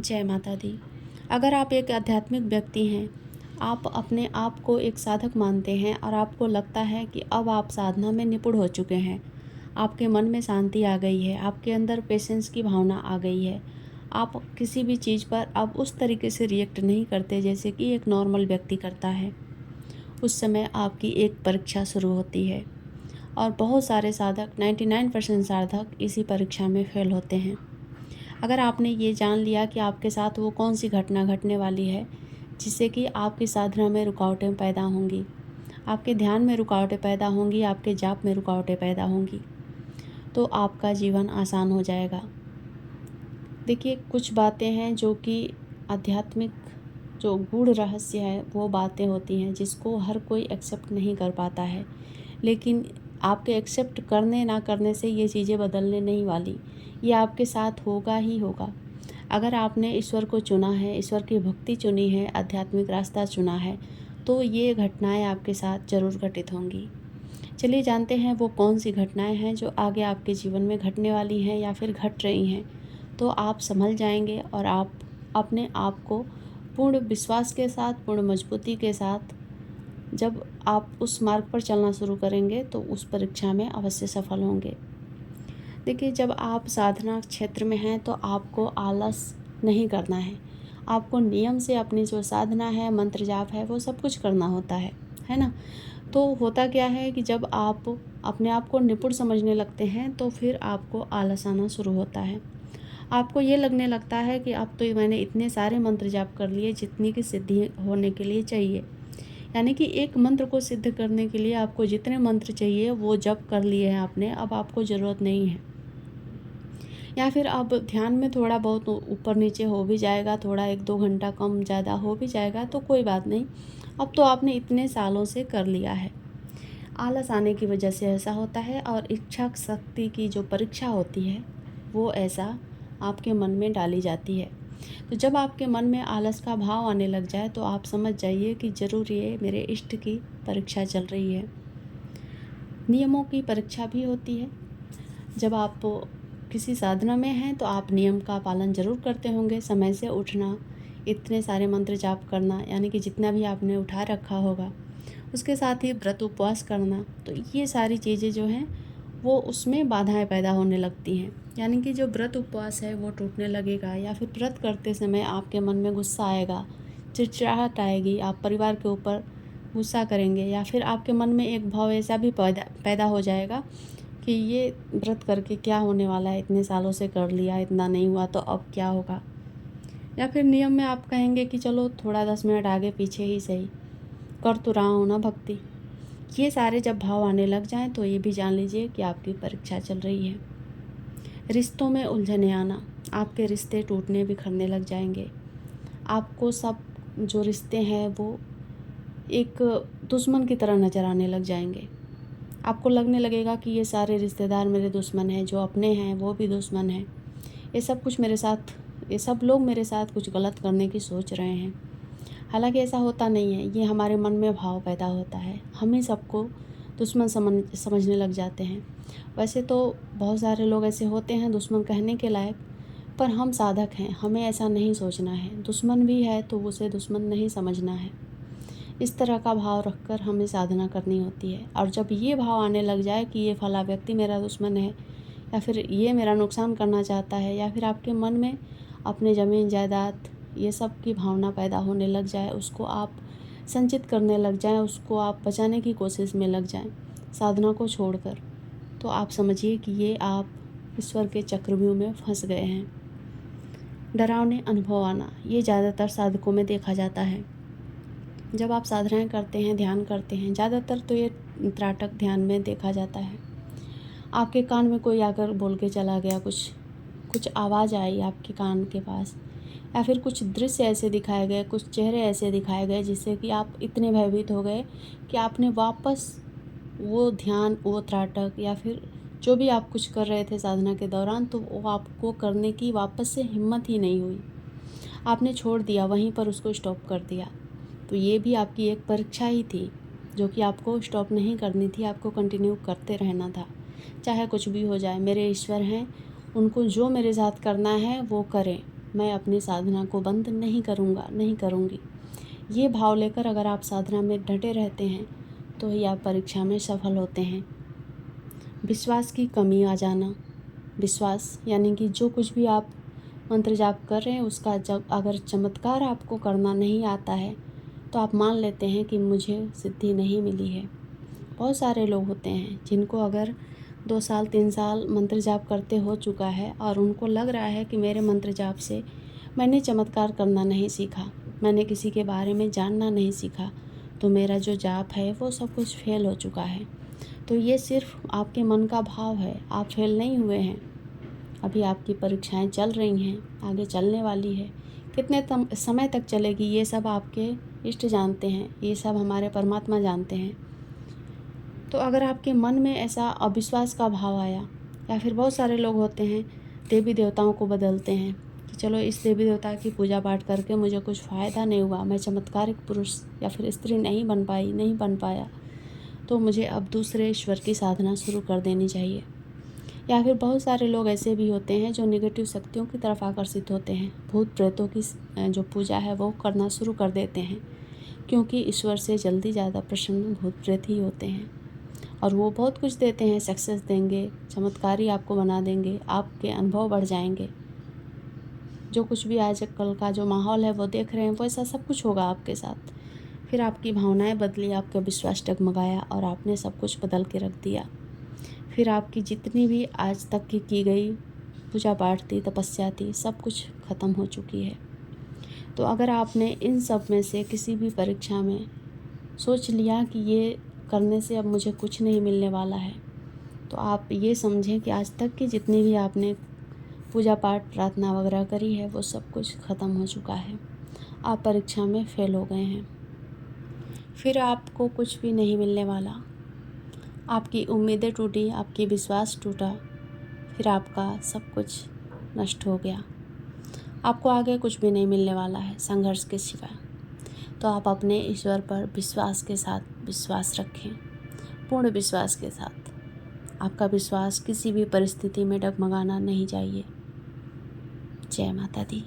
जय माता दी। अगर आप एक आध्यात्मिक व्यक्ति हैं, आप अपने आप को एक साधक मानते हैं और आपको लगता है कि अब आप साधना में निपुण हो चुके हैं, आपके मन में शांति आ गई है, आपके अंदर पेशेंस की भावना आ गई है, आप किसी भी चीज़ पर अब उस तरीके से रिएक्ट नहीं करते जैसे कि एक नॉर्मल व्यक्ति करता है। उस समय आपकी एक परीक्षा शुरू होती है और बहुत सारे साधक 99% साधक इसी परीक्षा में फेल होते हैं। अगर आपने ये जान लिया कि आपके साथ वो कौन सी घटना घटने वाली है जिससे कि आपकी साधना में रुकावटें पैदा होंगी, आपके ध्यान में रुकावटें पैदा होंगी, आपके जाप में रुकावटें पैदा होंगी, तो आपका जीवन आसान हो जाएगा। देखिए, कुछ बातें हैं जो कि आध्यात्मिक जो गूढ़ रहस्य है वो बातें होती हैं जिसको हर कोई एक्सेप्ट नहीं कर पाता है, लेकिन आपके एक्सेप्ट करने ना करने से ये चीज़ें बदलने नहीं वाली, ये आपके साथ होगा ही होगा। अगर आपने ईश्वर को चुना है, ईश्वर की भक्ति चुनी है, आध्यात्मिक रास्ता चुना है, तो ये घटनाएं आपके साथ ज़रूर घटित होंगी। चलिए जानते हैं वो कौन सी घटनाएं हैं जो आगे आपके जीवन में घटने वाली हैं या फिर घट रही हैं। तो आप संभल जाएंगे और आप अपने आप को पूर्ण विश्वास के साथ, पूर्ण मजबूती के साथ जब आप उस मार्ग पर चलना शुरू करेंगे तो उस परीक्षा में अवश्य सफल होंगे। देखिए, जब आप साधना क्षेत्र में हैं तो आपको आलस नहीं करना है। आपको नियम से अपनी जो साधना है, मंत्र जाप है, वो सब कुछ करना होता है ना? तो होता क्या है कि जब आप अपने आप को निपुण समझने लगते हैं तो फिर आपको आलस आना शुरू होता है। आपको ये लगने लगता है कि अब तो मैंने इतने सारे मंत्र जाप कर लिए जितनी की सिद्धि होने के लिए चाहिए। यानी कि एक मंत्र को सिद्ध करने के लिए आपको जितने मंत्र चाहिए वो जप कर लिए हैं आपने, अब आपको ज़रूरत नहीं है। या फिर अब ध्यान में थोड़ा बहुत ऊपर नीचे हो भी जाएगा, थोड़ा 1-2 घंटा कम ज़्यादा हो भी जाएगा तो कोई बात नहीं, अब तो आपने इतने सालों से कर लिया है। आलस आने की वजह से ऐसा होता है और इच्छा शक्ति की जो परीक्षा होती है वो ऐसा आपके मन में डाली जाती है। तो जब आपके मन में आलस का भाव आने लग जाए तो आप समझ जाइए कि ज़रूर ये मेरे इष्ट की परीक्षा चल रही है। नियमों की परीक्षा भी होती है। जब आप किसी साधना में हैं तो आप नियम का पालन ज़रूर करते होंगे, समय से उठना, इतने सारे मंत्र जाप करना, यानी कि जितना भी आपने उठा रखा होगा, उसके साथ ही व्रत उपवास करना। तो ये सारी चीज़ें जो हैं वो उसमें बाधाएं पैदा होने लगती हैं, यानी कि जो व्रत उपवास है वो टूटने लगेगा, या फिर व्रत करते समय आपके मन में गुस्सा आएगा, चिड़चिड़ाहट आएगी, आप परिवार के ऊपर गुस्सा करेंगे, या फिर आपके मन में एक भाव ऐसा भी पैदा हो जाएगा कि ये व्रत करके क्या होने वाला है, इतने सालों से कर लिया, इतना नहीं हुआ तो अब क्या होगा। या फिर नियम में आप कहेंगे कि चलो थोड़ा 10 मिनट आगे पीछे ही सही, कर तो रहा हूँ ना भक्ति। ये सारे जब भाव आने लग जाएं तो ये भी जान लीजिए कि आपकी परीक्षा चल रही है। रिश्तों में उलझने आना, आपके रिश्ते टूटने बिखरने लग जाएंगे। आपको सब जो रिश्ते हैं वो एक दुश्मन की तरह नज़र आने लग जाएंगे। आपको लगने लगेगा कि ये सारे रिश्तेदार मेरे दुश्मन हैं, जो अपने हैं वो भी दुश्मन हैं। ये सब लोग मेरे साथ कुछ गलत करने की सोच रहे हैं। हालांकि ऐसा होता नहीं है, ये हमारे मन में भाव पैदा होता है, हम ही सबको दुश्मन समझने लग जाते हैं। वैसे तो बहुत सारे लोग ऐसे होते हैं दुश्मन कहने के लायक, पर हम साधक हैं, हमें ऐसा नहीं सोचना है। दुश्मन भी है तो उसे दुश्मन नहीं समझना है। इस तरह का भाव रखकर हमें साधना करनी होती है। और जब ये भाव आने लग जाए कि ये फला व्यक्ति मेरा दुश्मन है, या फिर ये मेरा नुकसान करना चाहता है, या फिर आपके मन में अपने ज़मीन जायदाद ये सब की भावना पैदा होने लग जाए, उसको आप संचित करने लग जाएं, उसको आप बचाने की कोशिश में लग जाएं साधना को छोड़कर, तो आप समझिए कि ये आप ईश्वर के चक्रव्यूह में फंस गए हैं। डरावने अनुभव आना, ये ज़्यादातर साधकों में देखा जाता है। जब आप साधनाएं करते हैं, ध्यान करते हैं, ज़्यादातर तो ये त्राटक ध्यान में देखा जाता है। आपके कान में कोई आकर बोल के चला गया, कुछ आवाज़ आई आपके कान के पास, या फिर कुछ दृश्य ऐसे दिखाए गए, कुछ चेहरे ऐसे दिखाए गए जिससे कि आप इतने भयभीत हो गए कि आपने वापस वो ध्यान, वो त्राटक, या फिर जो भी आप कुछ कर रहे थे साधना के दौरान, तो वो आपको करने की वापस से हिम्मत ही नहीं हुई, आपने छोड़ दिया, वहीं पर उसको स्टॉप कर दिया। तो ये भी आपकी एक परीक्षा ही थी जो कि आपको स्टॉप नहीं करनी थी, आपको कंटिन्यू करते रहना था, चाहे कुछ भी हो जाए। मेरे ईश्वर हैं, उनको जो मेरे साथ करना है वो करें, मैं अपनी साधना को बंद नहीं करूँगा, नहीं करूँगी। ये भाव लेकर अगर आप साधना में डटे रहते हैं तो ही आप परीक्षा में सफल होते हैं। विश्वास की कमी आ जाना, विश्वास यानी कि जो कुछ भी आप मंत्र जाप कर रहे हैं उसका जब अगर चमत्कार आपको करना नहीं आता है तो आप मान लेते हैं कि मुझे सिद्धि नहीं मिली है। बहुत सारे लोग होते हैं जिनको अगर 2 साल 3 साल मंत्र जाप करते हो चुका है और उनको लग रहा है कि मेरे मंत्र जाप से मैंने चमत्कार करना नहीं सीखा, मैंने किसी के बारे में जानना नहीं सीखा, तो मेरा जो जाप है वो सब कुछ फेल हो चुका है। तो ये सिर्फ आपके मन का भाव है, आप फेल नहीं हुए हैं। अभी आपकी परीक्षाएं चल रही हैं, आगे चलने वाली है। कितने समय तक चलेगी ये सब आपके इष्ट जानते हैं, ये सब हमारे परमात्मा जानते हैं। तो अगर आपके मन में ऐसा अविश्वास का भाव आया, या फिर बहुत सारे लोग होते हैं देवी देवताओं को बदलते हैं कि चलो इस देवी देवता की पूजा पाठ करके मुझे कुछ फ़ायदा नहीं हुआ, मैं चमत्कारिक पुरुष या फिर स्त्री नहीं बन पाया, तो मुझे अब दूसरे ईश्वर की साधना शुरू कर देनी चाहिए। या फिर बहुत सारे लोग ऐसे भी होते हैं जो नेगेटिव शक्तियों की तरफ आकर्षित होते हैं, भूत प्रेतों की जो पूजा है वो करना शुरू कर देते हैं, क्योंकि ईश्वर से जल्दी ज़्यादा प्रसन्न भूत प्रेत ही होते हैं और वो बहुत कुछ देते हैं, सक्सेस देंगे, चमत्कारी आपको बना देंगे, आपके अनुभव बढ़ जाएंगे। जो कुछ भी आज कल का जो माहौल है वो देख रहे हैं वो ऐसा सब कुछ होगा आपके साथ। फिर आपकी भावनाएं बदली, आपका विश्वास डगमगाया और आपने सब कुछ बदल के रख दिया। फिर आपकी जितनी भी आज तक की गई पूजा पाठ थी, तपस्या थी, सब कुछ ख़त्म हो चुकी है। तो अगर आपने इन सब में से किसी भी परीक्षा में सोच लिया कि ये करने से अब मुझे कुछ नहीं मिलने वाला है, तो आप ये समझें कि आज तक की जितनी भी आपने पूजा पाठ प्रार्थना वगैरह करी है वो सब कुछ ख़त्म हो चुका है। आप परीक्षा में फ़ेल हो गए हैं। फिर आपको कुछ भी नहीं मिलने वाला। आपकी उम्मीदें टूटी, आपकी विश्वास टूटा, फिर आपका सब कुछ नष्ट हो गया। आपको आगे कुछ भी नहीं मिलने वाला है संघर्ष के सिवा। तो आप अपने ईश्वर पर विश्वास के साथ विश्वास रखें, पूर्ण विश्वास के साथ। आपका विश्वास किसी भी परिस्थिति में डगमगाना नहीं चाहिए। जय माता दी।